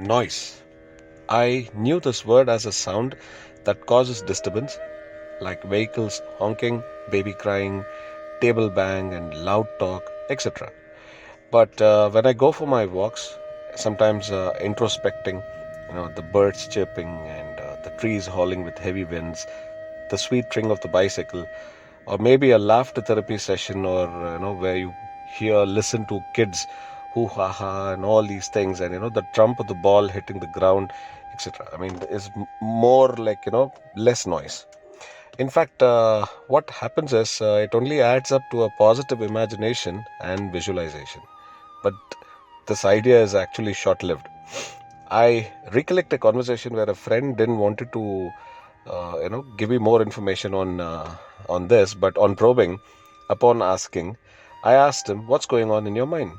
Noise. I knew this word as a sound that causes disturbance, like vehicles honking, baby crying, table bang, and loud talk, etc. But when I go for my walks, sometimes introspecting, the birds chirping and the trees howling with heavy winds, the sweet tring of the bicycle, or maybe a laughter therapy session, or where you listen to kids who ha ha and all these things, and the trump of the ball hitting the ground, etc. I mean, is more like less noise. In fact, what happens is it only adds up to a positive imagination and visualization. But this idea is actually short-lived. I recollect a conversation where a friend didn't wanted to, give me more information on this, but on probing, upon asking, I asked him, "What's going on in your mind?"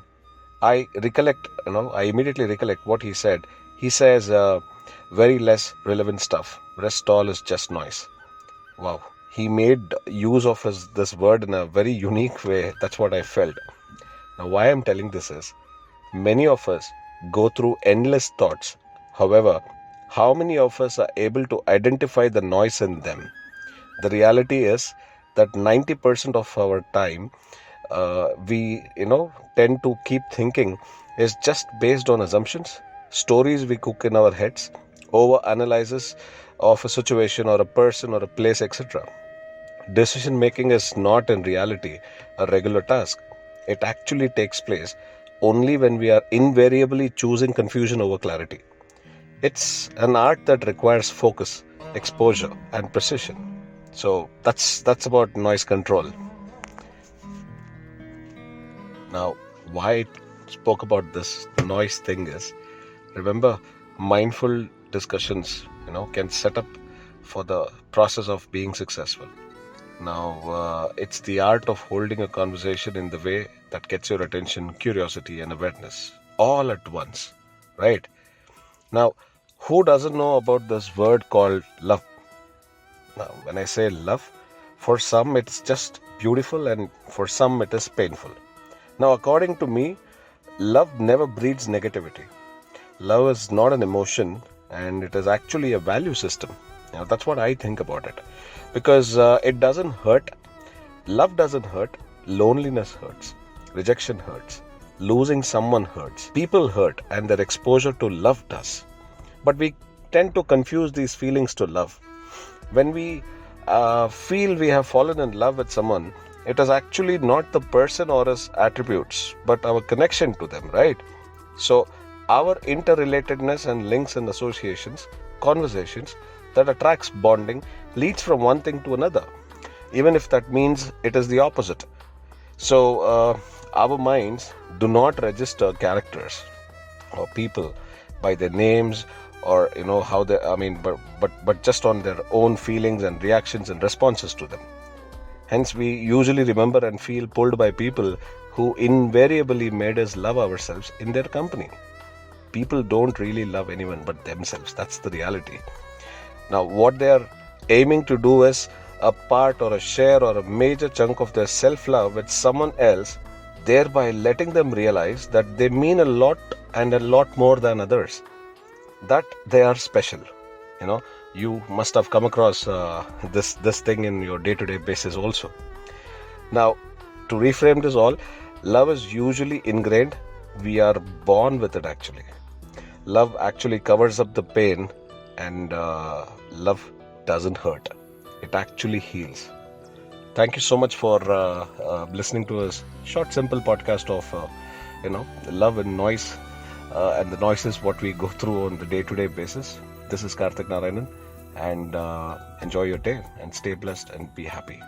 I immediately recollect what he said. He says, "Very less relevant stuff. Rest all is just noise." Wow, he made use of this word in a very unique way. That's what I felt. Now, why I'm telling this is, many of us go through endless thoughts. However, how many of us are able to identify the noise in them? The reality is that 90% of our time, we tend to keep thinking is just based on assumptions, stories we cook in our heads, over analysis of a situation or a person or a place, etc. Decision making is not in reality a regular task. It actually takes place only when we are invariably choosing confusion over clarity. It's an art that requires focus, exposure, and precision. So that's about noise control. Now, why I spoke about this noise thing is, remember, mindful discussions, can set up for the process of being successful. Now, it's the art of holding a conversation in the way that gets your attention, curiosity, and awareness all at once, right? Now, who doesn't know about this word called love? Now, when I say love, for some it's just beautiful and for some it is painful. Now, according to me, love never breeds negativity. Love is not an emotion, and it is actually a value system. That's what I think about it. Because it doesn't hurt. Love doesn't hurt. Loneliness hurts. Rejection hurts. Losing someone hurts. People hurt, and their exposure to love does. But we tend to confuse these feelings to love. When we feel we have fallen in love with someone, it is actually not the person or his attributes, but our connection to them, right? So, our interrelatedness and links and associations, conversations that attracts bonding leads from one thing to another, even if that means it is the opposite. So, our minds do not register characters or people by their names or how they, but just on their own feelings and reactions and responses to them. Hence, we usually remember and feel pulled by people who invariably made us love ourselves in their company. People don't really love anyone but themselves. That's the reality. Now, what they are aiming to do is a part or a share or a major chunk of their self-love with someone else, thereby letting them realize that they mean a lot and a lot more than others. That they are special. You must have come across this thing in your day-to-day basis also. Now, to reframe this all, love is usually ingrained. We are born with it actually. Love actually covers up the pain, and love doesn't hurt. It actually heals. Thank you so much for listening to a short, simple podcast of, love and noise, and the noise is what we go through on the day-to-day basis. This is Karthik Narayanan, and enjoy your day and stay blessed and be happy.